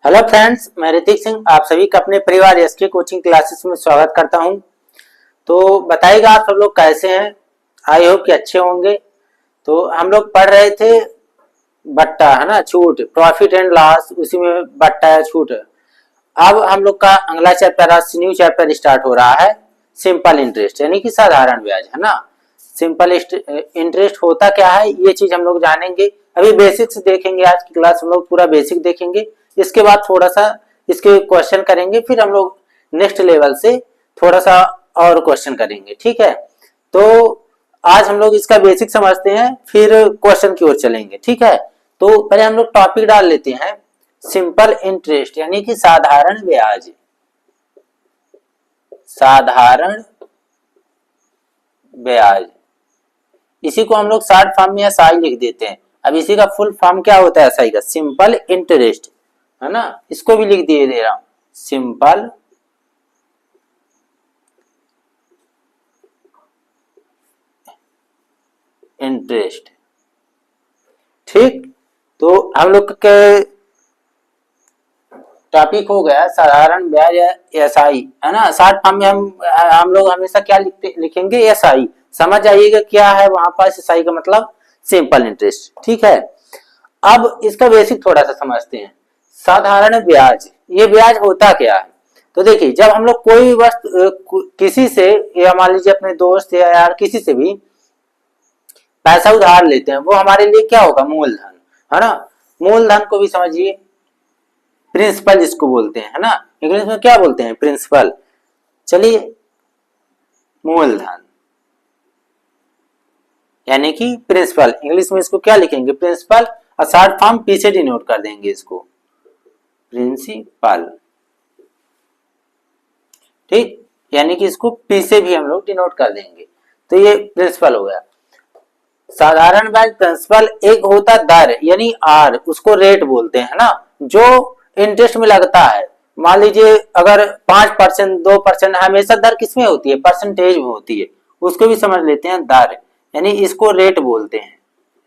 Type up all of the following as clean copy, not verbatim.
Hello friends, मैं ऋतिक सिंह आप सभी का अपने परिवार एसके कोचिंग क्लासेस में स्वागत करता हूं। तो बताइएगा आप सब लोग कैसे हैं। आई होप कि अच्छे होंगे। तो हम लोग पढ़ रहे थे बट्टा, है ना, छूट, प्रॉफिट एंड लॉस, उसी में बट्टा है, छूट। अब हम लोग का अगला चैप्टर, आज न्यू चैप्टर स्टार्ट हो रहा है, सिंपल इंटरेस्ट यानी कि साधारण ब्याज, है ना। सिंपल इंटरेस्ट होता क्या है ये चीज हम लोग जानेंगे। अभी बेसिक्स देखेंगे, आज की क्लास हम लोग पूरा बेसिक देखेंगे। इसके बाद थोड़ा सा इसके क्वेश्चन करेंगे, फिर हम लोग नेक्स्ट लेवल से थोड़ा सा और क्वेश्चन करेंगे, ठीक है। तो आज हम लोग इसका बेसिक समझते हैं, फिर क्वेश्चन की ओर चलेंगे, ठीक है। तो पहले हम लोग टॉपिक डाल लेते हैं, सिंपल इंटरेस्ट यानी कि साधारण ब्याज। साधारण ब्याज, इसी को हम लोग शॉर्ट फॉर्म में एसआई लिख देते हैं। अब इसी का फुल फॉर्म क्या होता है एसआई का? सिंपल इंटरेस्ट, है ना। इसको भी लिख दिए दे रहा हूं, सिंपल इंटरेस्ट, ठीक। तो हम लोग के टॉपिक हो गया साधारण ब्याज एसआई, है ना। शॉर्ट फॉर्म में हम लोग हमेशा क्या लिखेंगे? एसआई। समझ आइएगा क्या है वहां पर एसआई का मतलब, सिंपल इंटरेस्ट, ठीक है। अब इसका बेसिक थोड़ा सा समझते हैं। साधारण ब्याज, ये ब्याज होता क्या है? तो देखिए, जब हम लोग कोई वस्तु किसी से, या मान लीजिए अपने दोस्त या यार किसी से भी पैसा उधार लेते हैं, वो हमारे लिए क्या होगा? मूलधन, है ना। मूलधन को भी समझिए, प्रिंसिपल जिसको बोलते हैं, है ना। इंग्लिश में क्या बोलते हैं? प्रिंसिपल। चलिए, मूलधन यानी कि प्रिंसिपल, इंग्लिश में इसको क्या लिखेंगे? प्रिंसिपल। और शॉर्ट फॉर्म पीछे डिनोट कर देंगे इसको, प्रिंसिपल, ठीक। यानी कि इसको पी से भी हम लोग डिनोट कर देंगे। तो ये प्रिंसिपल हो गया। साधारण ब्याज प्रिंसिपल, एक होता दर यानी आर, उसको रेट बोलते हैं ना, जो इंटरेस्ट में लगता है। मान लीजिए अगर 5%, 2%, हमेशा दर किसमें होती है? परसेंटेज में होती है। उसको भी समझ लेते हैं दर, यानी इसको रेट बोलते हैं,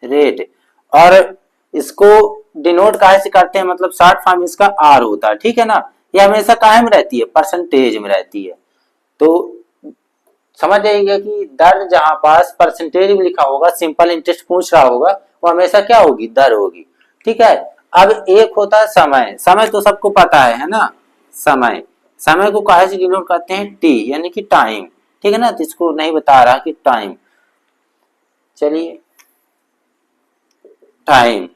रेट। और इसको डिनोट काहे से करते हैं? मतलब शॉर्ट फॉर्म इसका आर होता है, ठीक है ना। ये हमेशा काहे में रहती है? परसेंटेज में रहती है। तो समझ जाइएगा कि दर जहां पास परसेंटेज में लिखा होगा, सिंपल इंटरेस्ट पूछ रहा होगा, वो हमेशा क्या होगी? दर होगी, ठीक है। अब एक होता है समय। समय तो सबको पता है ना। समय, समय को काहे से डिनोट करते हैं? टी, यानी कि टाइम, ठीक है ना। तो इसको नहीं बता रहा कि टाइम, चलिए, टाइम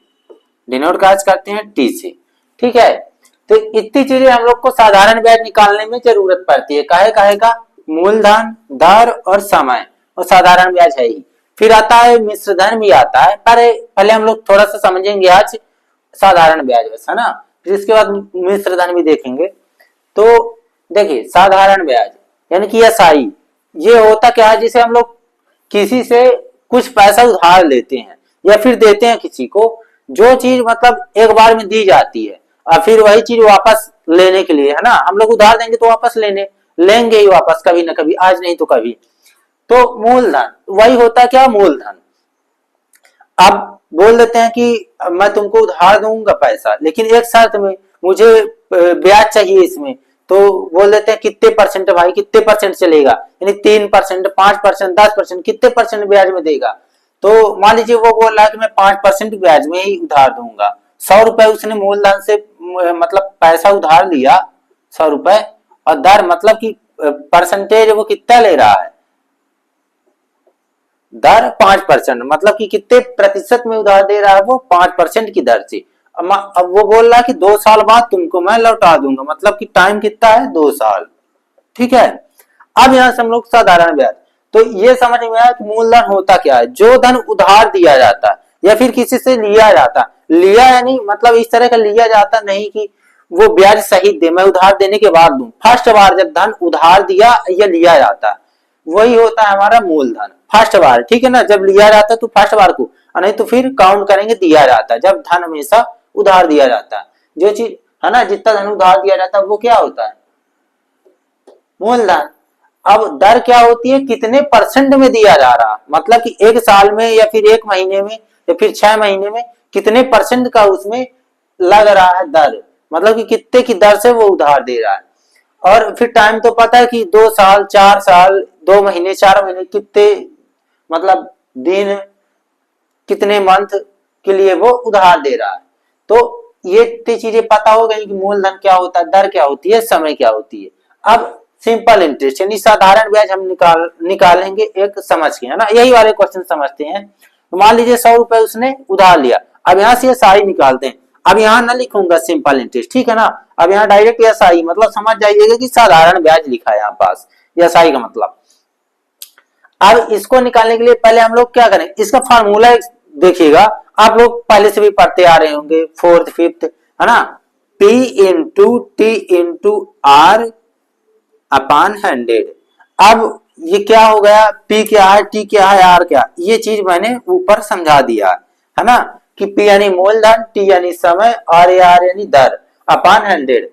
डिनोट काहे से करते हैं? टी से, ठीक है। तो इतनी चीजें हम लोग को साधारण ब्याज निकालने में जरूरत पड़ती है। काहे काहे का? मूलधन, दर और समय, और साधारण ब्याज है ही। फिर आता है मिश्र धन भी आता है, पर पहले हम लोग थोड़ा सा समझेंगे आज साधारण ब्याज, है ना। फिर इसके बाद मिश्र धन भी देखेंगे। तो देखिए, साधारण ब्याज यानी कि एसआई, ये होता क्या है? जिसे हम लोग किसी से कुछ पैसा उधार लेते हैं या फिर देते हैं किसी को, जो चीज मतलब एक बार में दी जाती है, और फिर वही चीज वापस लेने के लिए, है ना। हम लोग उधार देंगे तो वापस लेंगे ही वापस, कभी ना कभी, आज नहीं तो कभी। तो मूलधन वही होता है क्या? मूलधन। अब बोल देते हैं कि मैं तुमको उधार दूंगा पैसा, लेकिन एक शर्त में, मुझे ब्याज चाहिए इसमें। तो बोल देते हैं कितने परसेंट भाई, कितने परसेंट चलेगा? यानी 3%, 5%, 10%, कितने परसेंट ब्याज में देगा? तो मान लीजिए वो बोल रहा है कि मैं 5% ब्याज में ही उधार दूंगा। 100 रुपए उसने मूलधन से मतलब पैसा उधार लिया, 100 रुपए, और दर मतलब कि परसेंटेज वो कितना ले रहा है? दर 5%, मतलब कि कितने प्रतिशत में उधार दे रहा है वो? 5% की दर से। अब वो बोल रहा है कि 2 साल बाद तुमको मैं लौटा दूंगा, मतलब कि टाइम कितना है? 2 साल, ठीक है। अब यहां से हम लोग साधारण ब्याज, तो ये समझ में आया कि मूलधन होता क्या है? जो धन उधार दिया जाता है या फिर किसी से लिया जाता, लिया यानी मतलब इस तरह का लिया जाता नहीं कि वो ब्याज सहित दे, मैं उधार देने के बाद दूं। फर्स्ट बार जब धन उधार दिया या लिया जाता, वही होता है हमारा मूलधन। फर्स्ट बार, ठीक है ना, जब लिया जाता है तो फर्स्ट बार को, नहीं तो फिर काउंट करेंगे दिया जाता है, जब धन हमेशा उधार दिया जाता है। जो चीज, है ना, जितना धन उधार दिया जाता है वो क्या होता है? मूलधन। अब दर क्या होती है? कितने परसेंट में दिया जा रहा, मतलब कि एक साल में या फिर एक महीने में या फिर 6 महीने में कितने परसेंट का उसमें लग रहा है दर, मतलब कि कितने की दर से वो उधार दे रहा है। और फिर टाइम तो पता है कि 2 साल, 4 साल, 2 महीने, 4 महीने, कितने मतलब दिन, कितने मंथ के लिए वो उधार दे रहा है। तो ये चीजें पता हो गई कि मूलधन क्या होता है, दर क्या होती है, समय क्या होती है। अब सिंपल इंटरेस्ट यानी साधारण ब्याज हम निकालेंगे एक समझ के, है ना। यही वाले क्वेश्चन समझते हैं। तो मान लीजिए 100 रुपए उसने उधार लिया, अब यहाँ से एसआई निकालते हैं। अब यहाँ ना लिखूंगा सिंपल इंटरेस्ट, ठीक है ना। अब यहाँ डायरेक्ट एसआई मतलब समझ जाइएगा कि साधारण ब्याज लिखा है यहाँ पास, एसआई का मतलब। अब इसको निकालने के लिए पहले हम लोग क्या करें, इसका फार्मूला देखिएगा, आप लोग पहले से भी पढ़ते आ रहे होंगे, फोर्थ फिफ्थ, है ना। P into T into R upon 100। अब ये क्या हो गया, P क्या है, T क्या है, R क्या, ये चीज मैंने ऊपर समझा दिया है ना। कि P यानी मूलधन, T यानी समय, R यानी दर, अपान 100।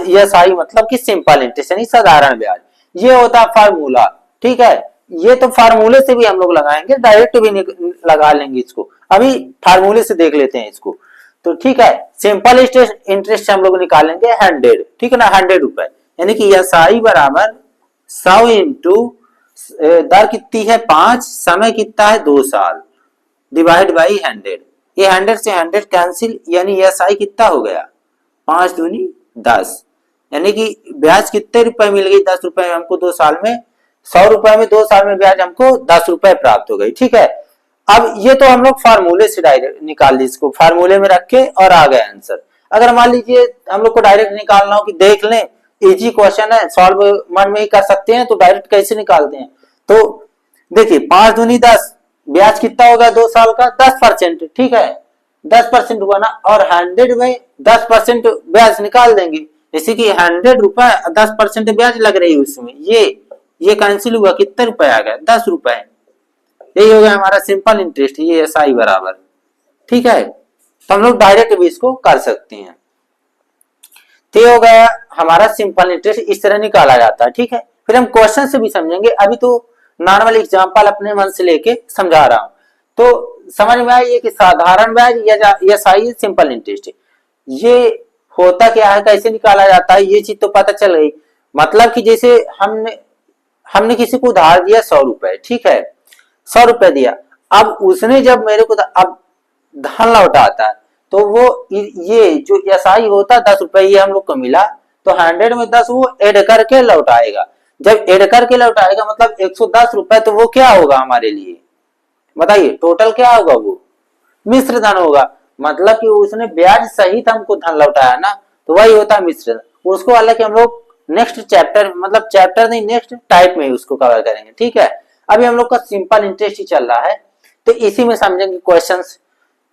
यस आई मतलब कि सिंपल इंटरेस्ट यानी साधारण ब्याज। ये होता है फार्मूला, ठीक है। ये तो फार्मूले से भी हम लोग लगाएंगे, डायरेक्ट भी लगा लेंगे इसको। अभी फार्मूले से देख लेते हैं इसको। तो ठीक है, सिंपल इंटरेस्ट हम लोग निकालेंगे 100, ठीक है ना, 100 रुपए। यानी कि एस आई बराबर 100 इंटू दर कितनी है 5, समय कितना है 2 साल, डिवाइड बाई 100। ये 100 से 100 कैंसिल, यानी एस आई कितना हो गया 5 दूनी 10। यानी कि ब्याज कितने रुपए मिल गई, 10 रुपए हमको 2 साल में। 100 रुपए में 2 साल में ब्याज हमको 10 रुपए प्राप्त हो गई, ठीक है। अब ये तो हम लोग फार्मूले से डायरेक्ट निकाल ली, इसको फार्मूले में रख के और आ गया आंसर। अगर मान लीजिए हम लोग को डायरेक्ट निकालना हो कि देख लें इजी क्वेश्चन है, सॉल्व मन में ही कर सकते हैं, तो डायरेक्ट कैसे निकालते हैं। तो देखिए 5 दूनी 10, ब्याज कितना होगा 2 साल का 10%, ठीक है। 10% हुआ ना, और 100 में 10% ब्याज निकाल देंगे, जैसे कि 100 रुपए 10% ब्याज लग रही है उसमें, ये कैंसिल हुआ, कितने रुपए आ गए 10 रुपए। यही हो गया हमारा सिंपल इंटरेस्ट, ये एस आई बराबर, ठीक है। तो हम लोग डायरेक्ट भी इसको कर सकते हैं। तो ये हो गया हमारा सिंपल इंटरेस्ट, इस तरह निकाला जाता है, ठीक है। फिर हम क्वेश्चन से भी समझेंगे, अभी तो नॉर्मल एग्जांपल अपने मन से लेके समझा रहा हूं। तो समझ में आया कि साधारण ब्याज या एस आई सिंपल इंटरेस्ट, ये होता क्या है, कैसे निकाला जाता है, ये चीज तो पता चल गई। मतलब कि जैसे हमने किसी को उधार दिया 100 रुपए, ठीक है, 100 रुपए दिया। अब उसने जब मेरे को अब धन लौटाता है, तो वो ये जो एसआई होता है 10 रुपए, ये हम लोग को मिला, तो 100 में 10 वो ऐड करके लौटाएगा। जब ऐड करके लौटाएगा मतलब 110 रुपए, तो वो क्या होगा हमारे लिए, बताइए टोटल क्या होगा, वो मिश्र धन होगा। मतलब कि उसने ब्याज सहित हमको धन लौटाया ना, तो वही होता है मिश्र धन। उसको हालांकि हम लोग नेक्स्ट चैप्टर, मतलब चैप्टर नहीं नेक्स्ट टाइप में उसको कवर करेंगे, ठीक है। अभी हम लोग का सिंपल इंटरेस्ट ही चल रहा है, तो इसी में समझेंगे क्वेश्चंस।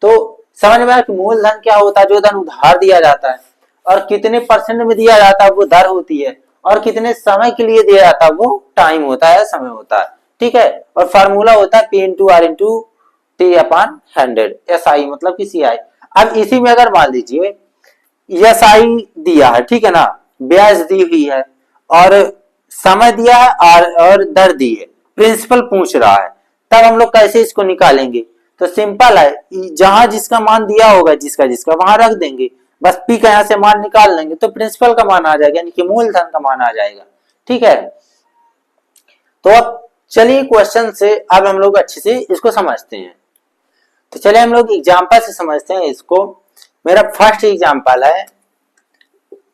तो समझ में आया कि मूलधन क्या होता है, जो धन उधार दिया जाता है, और कितने परसेंट में दिया जाता है वो दर होती है, और कितने समय के लिए दिया जाता है वो टाइम होता है, समय होता है, ठीक है। और फार्मूला होता है P into r into t upon 100, S I मतलब कि सी आई। अब इसी में अगर मान लीजिए एस आई दिया है, ठीक है ना, ब्याज दी हुई है, और समय दिया है और दर दी है, प्रिंसिपल पूछ रहा है, तब हम लोग कैसे इसको निकालेंगे। तो सिंपल है, जहां जिसका मान दिया होगा, जिसका जिसका वहां रख देंगे, बस पी का यहां से मान निकाल लेंगे, तो प्रिंसिपल का मान आ जाएगा, यानी कि मूलधन का मान आ जाएगा, ठीक है। तो अब चलिए क्वेश्चन से अब हम लोग अच्छे से इसको समझते हैं। तो चलिए हम लोग एग्जाम्पल से समझते हैं इसको। मेरा फर्स्ट एग्जाम्पल है,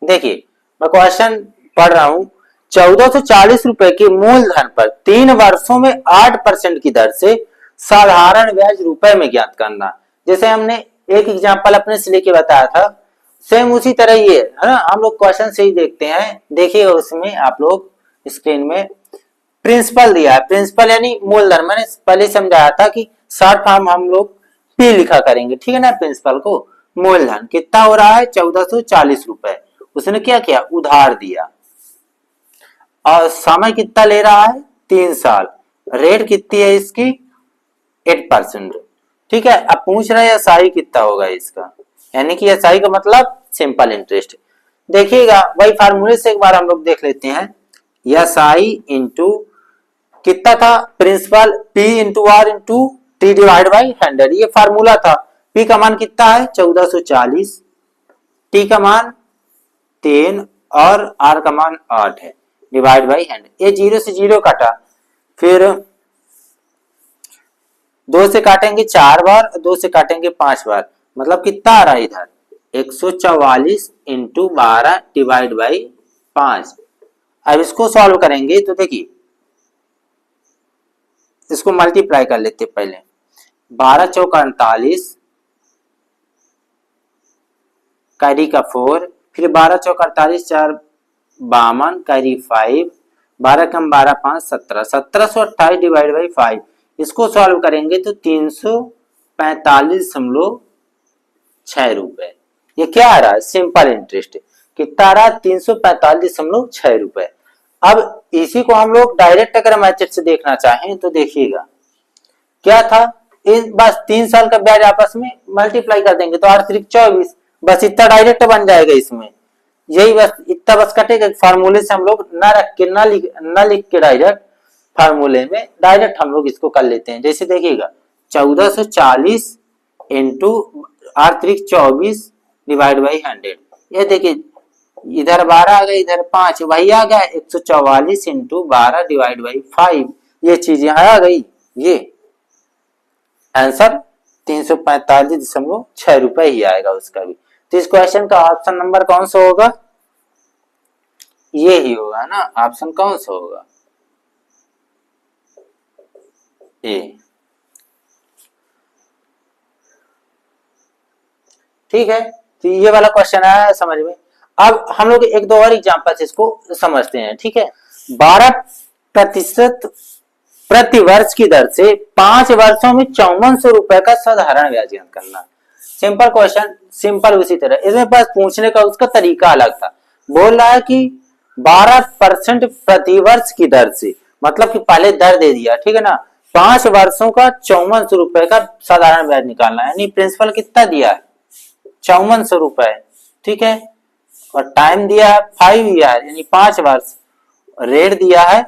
देखिए मैं क्वेश्चन पढ़ रहा हूं। 1440 रुपए के मूलधन पर 3 वर्षों में 8% की दर से साधारण ब्याज रुपए में ज्ञात करना। जैसे हमने एक एग्जांपल अपने से लेके बताया था, सेम उसी तरह ये है ना। हम लोग क्वेश्चन से ही देखते हैं, देखिए उसमें आप लोग स्क्रीन में प्रिंसिपल दिया है। प्रिंसिपल यानी मूलधन, मैंने पहले समझाया था कि शॉर्ट फॉर्म हम लोग पी लिखा करेंगे, ठीक है ना। प्रिंसिपल को मूलधन कितना हो रहा है 1440 रुपए, उसने क्या किया उधार दिया, और समय कितना ले रहा है 3 साल, रेट कितनी है इसकी 8%, ठीक है। अब पूछ रहे हैं एसआई कितना होगा इसका, यानी कि एसआई का मतलब सिंपल इंटरेस्ट। देखिएगा वही फार्मूले से एक बार हम लोग देख लेते हैं। एसआई इंटू कितना था principal, p into r into t divide by 100, ये फार्मूला था। पी का मान कितना है 1440, टी का मान 10 और r का मान 8 है, डिवाइड बाई 100। ये 0 से 0 काटा, फिर 2 से काटेंगे 4 बार, 2 से काटेंगे 5 बार, मतलब कितना आ रहा है इधर 144 इंटू 12 डिवाइड बाई 5। अब इसको सॉल्व करेंगे तो देखिए, इसको मल्टीप्लाई कर लेते पहले, 12 चौका 48, कैरी का 4, फिर 12 चौका 48, 4 52, कैरी 5, 12 कम 12 5 17, 1728 डिवाइड बाई 5। इसको सॉल्व करेंगे तो 345.6 रुपए। ये क्या आ रहा है, सिंपल इंटरेस्ट। कितना आ रहा है, 345.6 रुपए। अब इसी को हम लोग डायरेक्ट अगर मैथड से देखना चाहें तो देखिएगा क्या था, बस 3 साल का ब्याज आपस में मल्टीप्लाई कर देंगे तो 8×3 = 24, बस इतना डायरेक्ट बन जाएगा इसमें। यही बस इतना बस कटेगा, फार्मूले से हम लोग ना रख के ना लिख के डायरेक्ट फार्मूले में डायरेक्ट हम लोग इसको कर लेते हैं। जैसे देखिएगा 1440 इंटू 8×3 = 24 डिवाइड बाई 100। ये देखिए इधर 12 आ गया, इधर 5 वही आ गया, 144 इंटू 12 डिवाइड बाई 5। ये चीज यहाँ आ गई, ये आंसर 345.6 रुपए ही आएगा उसका भी। तो इस क्वेश्चन का ऑप्शन नंबर कौन सा होगा, ये ही होगा ना। ऑप्शन कौन सा होगा, ए। ठीक है, तो ये वाला क्वेश्चन आया समझ में। अब हम लोग एक दो और एग्जांपल से इसको समझते हैं। ठीक है, 12% प्रति वर्ष की दर से 5 वर्षों में 5400 रुपए का साधारण ब्याज ज्ञात करना। सिंपल क्वेश्चन, सिंपल उसी तरह। इसमें बस पूछने का उसका तरीका अलग था। बोल रहा है कि 12% प्रति वर्ष की दर से, मतलब कि पहले दर दे दिया, ठीक है ना। 5 वर्षों का 5400 रुपए का साधारण ब्याज निकालना है, यानी प्रिंसिपल कितना दिया है 5400 रुपए, ठीक है। और टाइम दिया है 5 ईयर यानी 5 वर्ष, रेट दिया है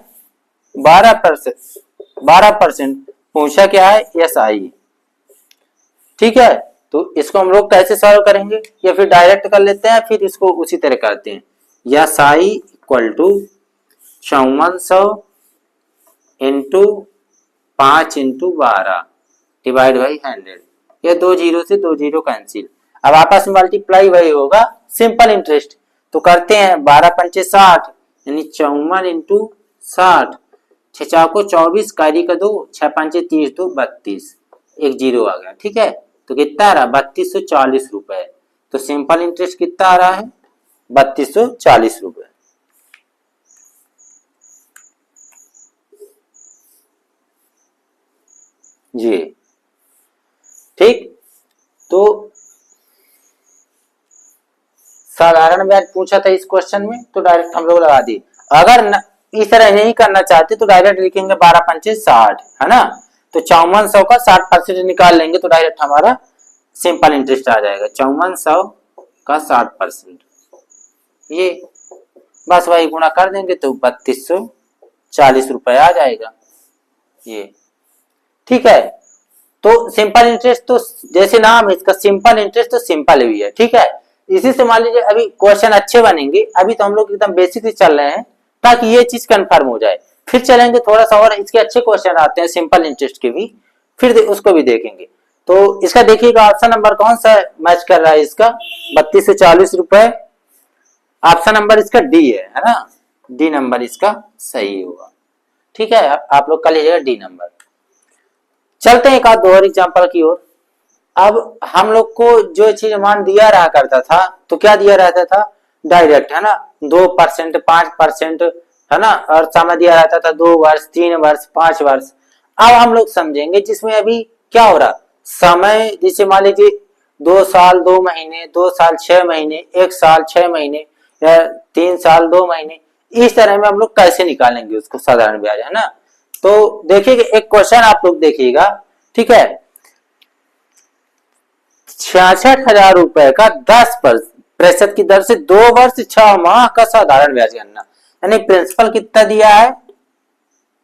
12%। पूछा क्या है, SI। ठीक है, तो इसको हम लोग कैसे सॉल्व करेंगे, या फिर डायरेक्ट कर लेते हैं, फिर इसको उसी तरह करते हैं। SI equal to 5400 into 5 into 12 divide by 100। ये 2 जीरो से 2 जीरो कैंसिल, अब आपस में मल्टीप्लाई वही होगा, सिंपल इंटरेस्ट। तो करते हैं 12 पंचे 60 यानी 54 इंटू 60, 6 चौको 24, कैरी का 2, 6 पंचे 30, 2 32, एक जीरो आ गया। ठीक है, तो कितना आ रहा है 3240 रुपए। तो सिंपल इंटरेस्ट कितना आ रहा है 3240 रुपए। जी ठीक, तो साधारण ब्याज पूछा था इस क्वेश्चन में, तो डायरेक्ट हम लोग लगा दी। अगर इस तरह नहीं करना चाहते तो डायरेक्ट लिखेंगे 12 पंचे 60, है ना। तो 5400 का 60% निकाल लेंगे तो डायरेक्ट हमारा सिंपल इंटरेस्ट आ जाएगा 5400 का 60%। ये बस वही गुणा कर देंगे तो 3240 रुपए आ जाएगा ये। ठीक है, तो सिंपल इंटरेस्ट तो जैसे नाम है इसका सिंपल इंटरेस्ट, तो सिंपल भी है। ठीक है, इसी से मान लीजिए अभी क्वेश्चन अच्छे बनेंगे। अभी तो हम लोग एकदम बेसिक ही चल रहे हैं ताकि ये चीज कंफर्म हो जाए, फिर चलेंगे थोड़ा सा और इसके अच्छे क्वेश्चन आते हैं सिंपल इंटरेस्ट के भी, फिर उसको भी देखेंगे। तो इसका देखिएगा ऑप्शन नंबर कौन सा मैच कर रहा है इसका 3240 रुपए। ऑप्शन नंबर इसका डी है ना, डी नंबर इसका सही होगा। ठीक है, आप लोग कर लीजिएगा डी नंबर। चलते हैं एक आध दो और एग्जाम्पल की ओर। अब हम लोग को जो चीज मान दिया रहा करता था, तो क्या दिया रहता था डायरेक्ट, है ना, 2%, 5%, है ना, और समय दिया रहता था 2 वर्ष, 3 वर्ष, 5 वर्ष। अब हम लोग समझेंगे जिसमें अभी क्या हो रहा, समय जैसे मान लीजिए 2 साल 2 महीने, 2 साल 6 महीने, 1 साल 6 महीने, या 3 साल 2 महीने, इस तरह में हम लोग कैसे निकालेंगे उसको साधारण ब्याज, है ना। तो देखिए एक क्वेश्चन आप लोग देखिएगा, ठीक है, 66,000 रुपए का 10% की दर से 2 वर्ष 6 माह का साधारण ब्याज गणना, यानी प्रिंसिपल कितना दिया है,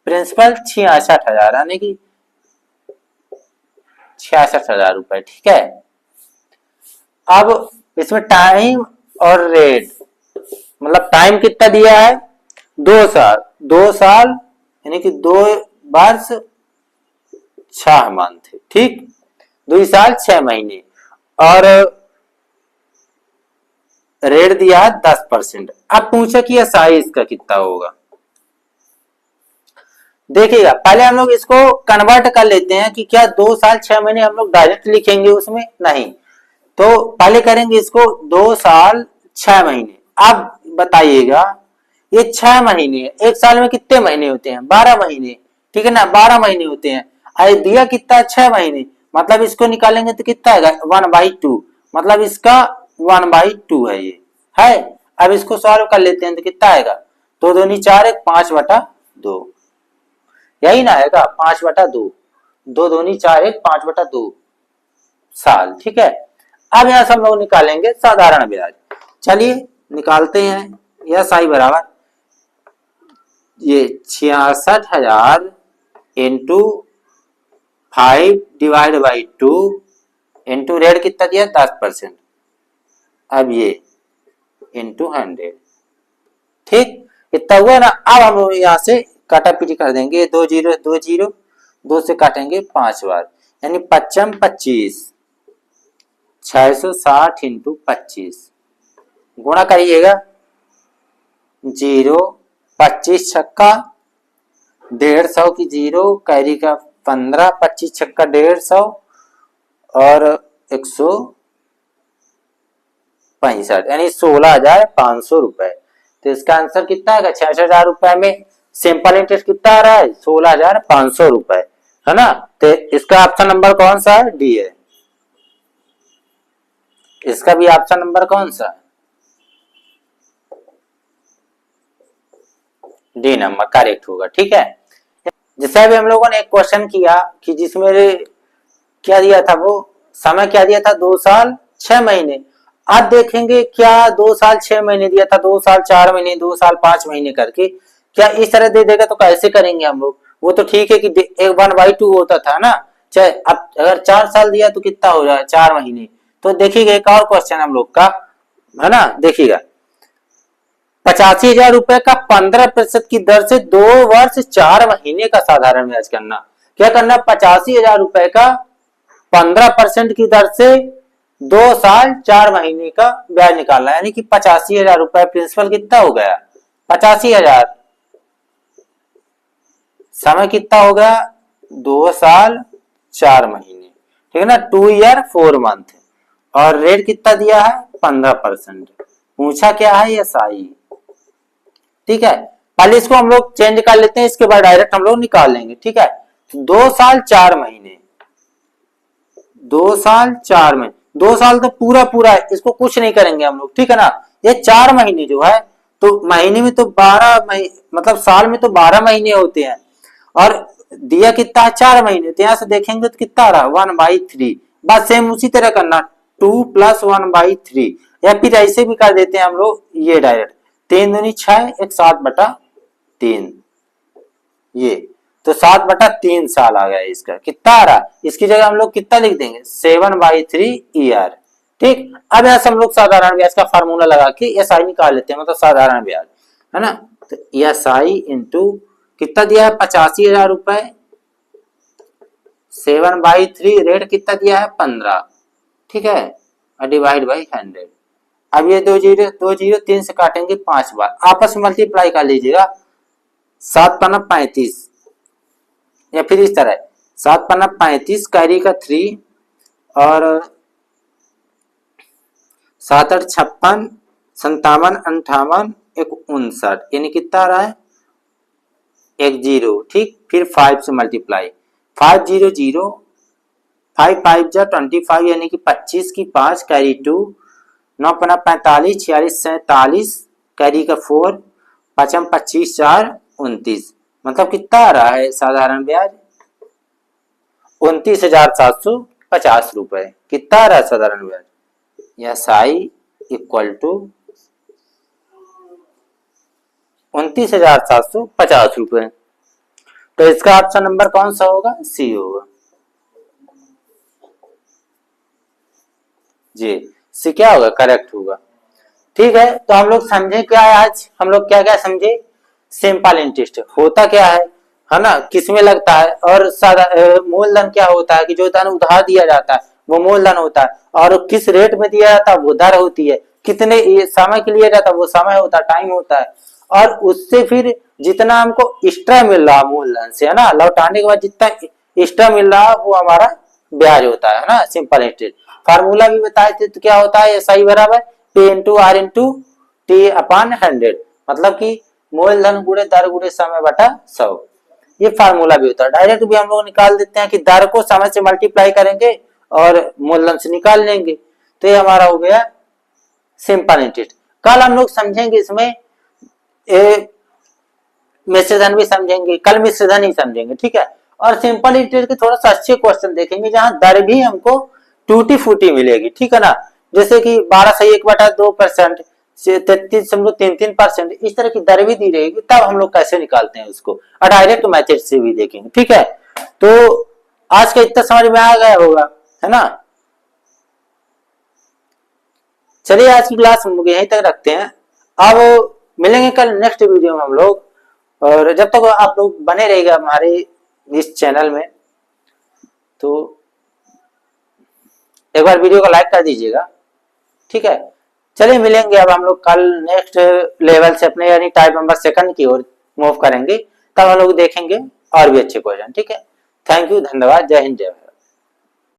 प्रिंसिपल 66,000 यानी कि 66,000 रुपए। ठीक है, अब इसमें टाइम और रेट मतलब टाइम कितना दिया है, 2 साल, 2 साल यानी कि 2 वर्ष 6 मंथ, ठीक, 2 साल 6 महीने। और रेट दिया है 10%। अब पूछे कि एसआई इसका कितना होगा। देखिएगा पहले हम लोग इसको कन्वर्ट कर लेते हैं कि क्या 2 साल 6 महीने हम लोग डायरेक्ट लिखेंगे उसमें, नहीं, तो पहले करेंगे इसको 2 साल 6 महीने। अब बताइएगा ये 6 महीने, एक साल में कितने महीने होते हैं, 12 महीने, ठीक है ना, 12 महीने होते हैं। अरे दिया कितना, 6 महीने, मतलब इसको निकालेंगे तो कितना आएगा, 1/2, मतलब इसका 1/2 है ये, है। अब इसको सॉल्व कर लेते हैं तो कितना आएगा, 2 दूनी 4 एक 5/2, यही ना आएगा 5/2, 2 दूनी 4 एक 5/2 साल, ठीक है। अब यहां से हम लोग निकालेंगे साधारण ब्याज, चलिए निकालते हैं। यह साई बराबर ये 66,000 इंटू 5/2 इंटू रेट कितना दिया 10%, अब ये इंटू 100, ठीक, इतना हुआ ना। अब हम लोग यहाँ से काटा पीटी कर देंगे, 2 जीरो 2 जीरो, 2 से काटेंगे 5 बार, यानी 55 25, 660 इंटू 25, गुणा करिएगा, 0 25 छक्का 150 की 0, कैरी का 15, 25 छक्का 150 और 165, यानी 16,500 रुपए। तो इसका आंसर कितना आएगा, 66,000 रुपए में सिंपल इंटरेस्ट कितना आ रहा है, 16,500 रुपए, है ना। तो इसका ऑप्शन नंबर कौन सा है, डी है। इसका भी ऑप्शन नंबर कौन सा है, डी नंबर करेक्ट होगा, ठीक है। जैसे अभी हम लोगों ने एक क्वेश्चन किया कि जिसमें क्या दिया था, वो समय क्या दिया था, 2 साल 6 महीने। अब देखेंगे क्या 2 साल 6 महीने दिया था, 2 साल 4 महीने, 2 साल 5 महीने करके, क्या इस तरह दे देगा तो कैसे करेंगे हम लोग। वो तो ठीक है कि 1/2 होता था ना, चाहे अब अगर 4 साल दिया तो कितना हो जाए 4 महीने। तो देखिएगा एक और क्वेश्चन हम लोग का, है ना, देखिएगा 85,000 रुपए का 15% की दर से 2 वर्ष 4 महीने का साधारण ब्याज करना। क्या करना, 85,000 रुपए का 15% की दर से 2 साल 4 महीने का ब्याज निकालना, यानी कि 85,000 रुपए प्रिंसिपल कितना हो गया, 85,000, समय कितना हो गया 2 साल 4 महीने, ठीक है ना, 2 ईयर 4 मंथ, और रेट कितना दिया है 15%, पूछा क्या है एसआई, ठीक है। पहले इसको हम लोग चेंज कर लेते हैं, इसके बाद डायरेक्ट हम लोग निकाल लेंगे, ठीक है। 2 साल 4 महीने, 2 साल 4 महीने, 2 साल तो पूरा पूरा है, इसको कुछ नहीं करेंगे हम लोग, ठीक है ना। ये 4 महीने जो है, तो महीने में तो 12 महीने, मतलब साल में तो 12 महीने होते हैं, और दिया कितना है 4 महीने, तो यहां से देखेंगे तो कितना आ रहा है 1/3, बस सेम उसी तरह करना, 2 + 1/3, या फिर ऐसे भी कर देते हैं हम लोग, ये डायरेक्ट 3 दूनी 6 एक 7/3, ये तो 7/3 साल आ गया इसका, कितना आ रहा, इसकी जगह हम लोग कितना लिख देंगे 7/3 ईयर, ठीक। अब यहां से हम लोग साधारण ब्याज का फार्मूला लगा के एसआई निकाल लेते हैं, मतलब साधारण ब्याज, है ना। तो एसआई इंटू कितना दिया है 85,000 रुपए, 7/3, रेट कितना दिया है 15, ठीक है, और डिवाइड बाई 100। अब ये 2 जीरो 3 से काटेंगे 5 बार, आपस में मल्टीप्लाई कर लीजिएगा, 7×5 = 35, या फिर इस तरह 7×5 = 35, कैरी का 3, और 7×8 = 56, 57×58 एक 59, यानी कितना आ रहा है 10, ठीक। फिर 5 से मल्टीप्लाई, 500, 5×5 = 25, यानी कि 25 की 5, कैरी 2, 9×45 = 46, 47, कैरी का 4, 5×25 = 4, 29, मतलब कितना आ रहा है साधारण ब्याज 29,750 रुपए, कितना आ रहा है साधारण ब्याज, यस आई इक्वल टू 29,750 रुपए। तो इसका ऑप्शन नंबर कौन सा होगा, सी होगा जी, सी क्या होगा, करेक्ट होगा। ठीक है, तो हम लोग समझे क्या है, आज हम लोग क्या क्या समझे। सिंपल इंटरेस्ट होता क्या है ना, किसमें लगता है, और मूलधन क्या होता है कि जो धन उधार दिया जाता है वो मूलधन होता है, और किस रेट में दिया जाता है वो दर होती है, कितने समय के लिए जाता है वो समय होता है, टाइम होता है, और उससे फिर जितना हमको एक्स्ट्रा मिल रहा मूलधन से, है ना, लौटाने के बाद जितना एक्स्ट्रा मिल रहा है वो हमारा ब्याज होता है ना, सिंपल इंटरेस्ट। फार्मूला भी बताए थे, तो क्या होता है, SI बराबर P into r into t upon 100, मतलब कि मूलधन गुणे दर गुणे समय बटा 100। ये फार्मूला भी होता है। डायरेक्ट भी हम लोग निकाल देते हैं कि दर को समय से मल्टीप्लाई करेंगे और मूलधन से निकाल लेंगे, तो ये हमारा हो गया सिंपल इंटरेस्ट। कल हम लोग समझेंगे इसमें मिश्रधन भी समझेंगे, कल मिश्रधन ही समझेंगे, ठीक है। और सिंपल इंटरेस्ट के थोड़ा सा अच्छे क्वेश्चन देखेंगे जहां दर भी हमको टूटी फूटी मिलेगी, ठीक है ना, जैसे कि 12 से 1/2%, 33.33%, इस तरह की दर भी दी रहेगी, तब हम लोग कैसे निकालते हैं उसको, और डायरेक्ट मेथड से भी देखेंगे, ठीक है। तो आज का इतना समझ में आ गया होगा, है ना। चलिए आज की क्लास हम लोग यहीं तक रखते हैं, अब मिलेंगे कल नेक्स्ट वीडियो में हम लोग। और जब तक आप लोग बने रहेगा हमारे इस चैनल में, तो एक बार वीडियो को लाइक कर दीजिएगा, ठीक है। चलिए मिलेंगे अब हम लोग कल नेक्स्ट लेवल से अपने यानी टाइप नंबर 2 की ओर मूव करेंगे, तब हम लोग देखेंगे और भी अच्छे क्वेश्चन, ठीक है। थैंक यू, धन्यवाद, जय हिंद जय भारत।